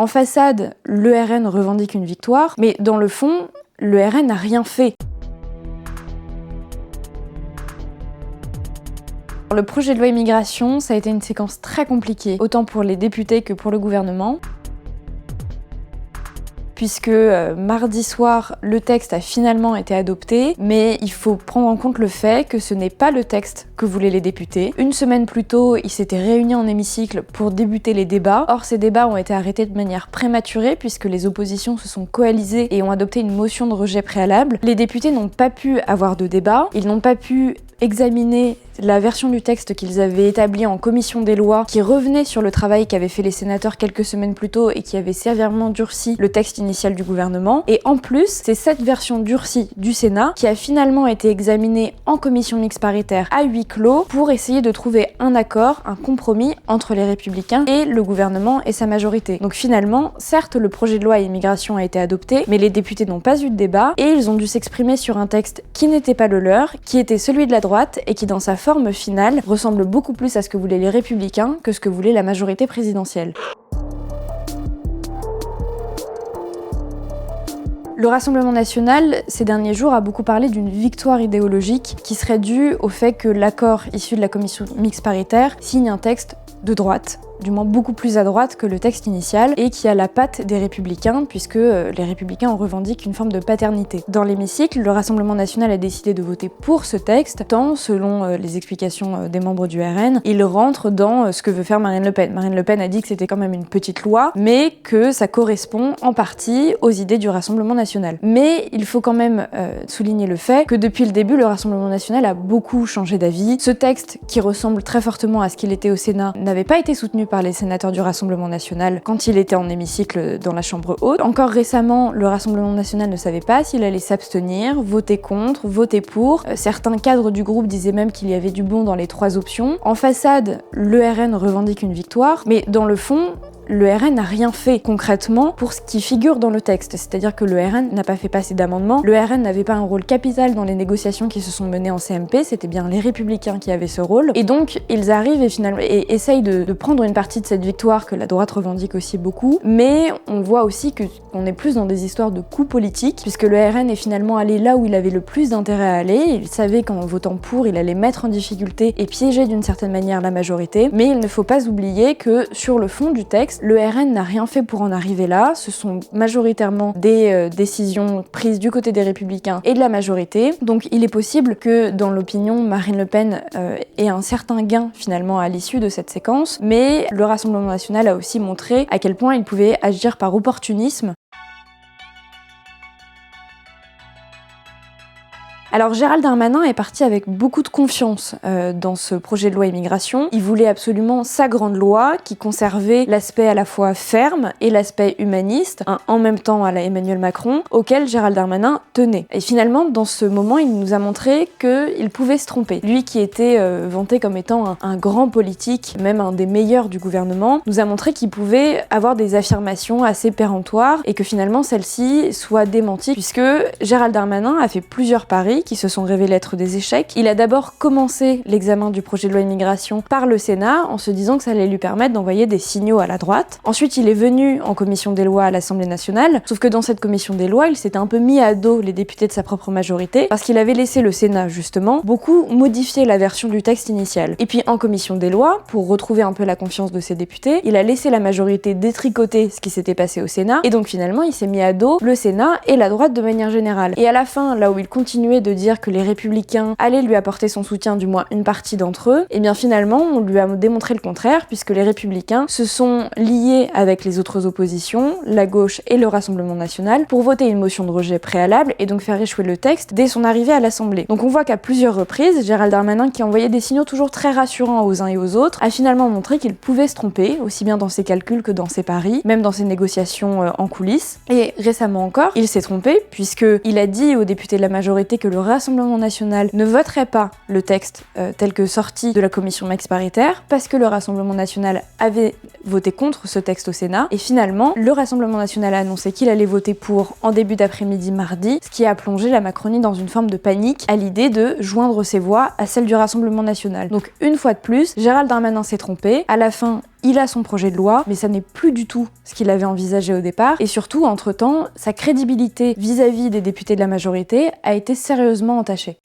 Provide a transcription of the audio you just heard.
En façade, le RN revendique une victoire, mais dans le fond, le RN n'a rien fait. Le projet de loi immigration, ça a été une séquence très compliquée, autant pour les députés que pour le gouvernement. Puisque mardi soir, le texte a finalement été adopté, mais il faut prendre en compte le fait que ce n'est pas le texte que voulaient les députés. Une semaine plus tôt, ils s'étaient réunis en hémicycle pour débuter les débats. Or, ces débats ont été arrêtés de manière prématurée puisque les oppositions se sont coalisées et ont adopté une motion de rejet préalable. Les députés n'ont pas pu avoir de débat, ils n'ont pas pu examiner la version du texte qu'ils avaient établie en commission des lois, qui revenait sur le travail qu'avaient fait les sénateurs quelques semaines plus tôt et qui avait sévèrement durci le texte initial du gouvernement. Et en plus, c'est cette version durcie du Sénat qui a finalement été examinée en commission mixte paritaire à huis clos pour essayer de trouver un accord, un compromis entre les Républicains et le gouvernement et sa majorité. Donc finalement, certes, le projet de loi immigration a été adopté, mais les députés n'ont pas eu de débat et ils ont dû s'exprimer sur un texte qui n'était pas le leur, qui était celui de la droite et qui, dans sa forme finale, ressemble beaucoup plus à ce que voulaient les Républicains que ce que voulait la majorité présidentielle. Le Rassemblement national, ces derniers jours, a beaucoup parlé d'une victoire idéologique qui serait due au fait que l'accord issu de la commission mixte paritaire signe un texte de droite, du moins beaucoup plus à droite que le texte initial, et qui a la patte des Républicains, puisque les Républicains en revendiquent une forme de paternité. Dans l'hémicycle, le Rassemblement national a décidé de voter pour ce texte, tant, selon les explications des membres du RN, il rentre dans ce que veut faire Marine Le Pen. Marine Le Pen a dit que c'était quand même une petite loi, mais que ça correspond en partie aux idées du Rassemblement national. Mais il faut quand même souligner le fait que depuis le début, le Rassemblement national a beaucoup changé d'avis. Ce texte, qui ressemble très fortement à ce qu'il était au Sénat, n'avait pas été soutenu par les sénateurs du Rassemblement national quand il était en hémicycle dans la chambre haute. Encore récemment, le Rassemblement national ne savait pas s'il allait s'abstenir, voter contre, voter pour. Certains cadres du groupe disaient même qu'il y avait du bon dans les trois options. En façade, le RN revendique une victoire, mais dans le fond, le RN n'a rien fait concrètement pour ce qui figure dans le texte, c'est-à-dire que le RN n'a pas fait passer d'amendement, le RN n'avait pas un rôle capital dans les négociations qui se sont menées en CMP, c'était bien les Républicains qui avaient ce rôle, et donc ils arrivent et essayent de prendre une partie de cette victoire que la droite revendique aussi beaucoup, mais on voit aussi qu'on est plus dans des histoires de coups politiques, puisque le RN est finalement allé là où il avait le plus d'intérêt à aller, il savait qu'en votant pour, il allait mettre en difficulté et piéger d'une certaine manière la majorité, mais il ne faut pas oublier que sur le fond du texte, le RN n'a rien fait pour en arriver là, ce sont majoritairement des décisions prises du côté des Républicains et de la majorité, donc il est possible que dans l'opinion, Marine Le Pen ait un certain gain finalement à l'issue de cette séquence, mais le Rassemblement national a aussi montré à quel point il pouvait agir par opportunisme. Alors Gérald Darmanin est parti avec beaucoup de confiance dans ce projet de loi immigration. Il voulait absolument sa grande loi qui conservait l'aspect à la fois ferme et l'aspect humaniste, en même temps à la Emmanuel Macron, auquel Gérald Darmanin tenait. Et finalement, dans ce moment, il nous a montré qu'il pouvait se tromper. Lui qui était vanté comme étant un grand politique, même un des meilleurs du gouvernement, nous a montré qu'il pouvait avoir des affirmations assez péremptoires et que finalement celles-ci soient démenties, puisque Gérald Darmanin a fait plusieurs paris qui se sont révélés être des échecs. Il a d'abord commencé l'examen du projet de loi immigration par le Sénat en se disant que ça allait lui permettre d'envoyer des signaux à la droite. Ensuite, il est venu en commission des lois à l'Assemblée nationale, sauf que dans cette commission des lois, il s'était un peu mis à dos les députés de sa propre majorité parce qu'il avait laissé le Sénat, justement, beaucoup modifier la version du texte initial. Et puis en commission des lois, pour retrouver un peu la confiance de ses députés, il a laissé la majorité détricoter ce qui s'était passé au Sénat, et donc finalement, il s'est mis à dos le Sénat et la droite de manière générale. Et à la fin, là où il continuait de dire que les Républicains allaient lui apporter son soutien, du moins une partie d'entre eux, et bien finalement on lui a démontré le contraire, puisque les Républicains se sont liés avec les autres oppositions, la gauche et le Rassemblement national, pour voter une motion de rejet préalable et donc faire échouer le texte dès son arrivée à l'Assemblée. Donc on voit qu'à plusieurs reprises, Gérald Darmanin, qui envoyait des signaux toujours très rassurants aux uns et aux autres, a finalement montré qu'il pouvait se tromper, aussi bien dans ses calculs que dans ses paris, même dans ses négociations en coulisses. Et récemment encore, il s'est trompé, puisqu'il a dit aux députés de la majorité que le Rassemblement national ne voterait pas le texte tel que sorti de la commission mixte paritaire parce que le Rassemblement national avait voté contre ce texte au Sénat, et finalement le Rassemblement national a annoncé qu'il allait voter pour en début d'après-midi mardi, ce qui a plongé la Macronie dans une forme de panique à l'idée de joindre ses voix à celles du Rassemblement national. Donc une fois de plus, Gérald Darmanin s'est trompé, à la fin Il a son projet de loi, mais ça n'est plus du tout ce qu'il avait envisagé au départ. Et surtout, entre-temps, sa crédibilité vis-à-vis des députés de la majorité a été sérieusement entachée.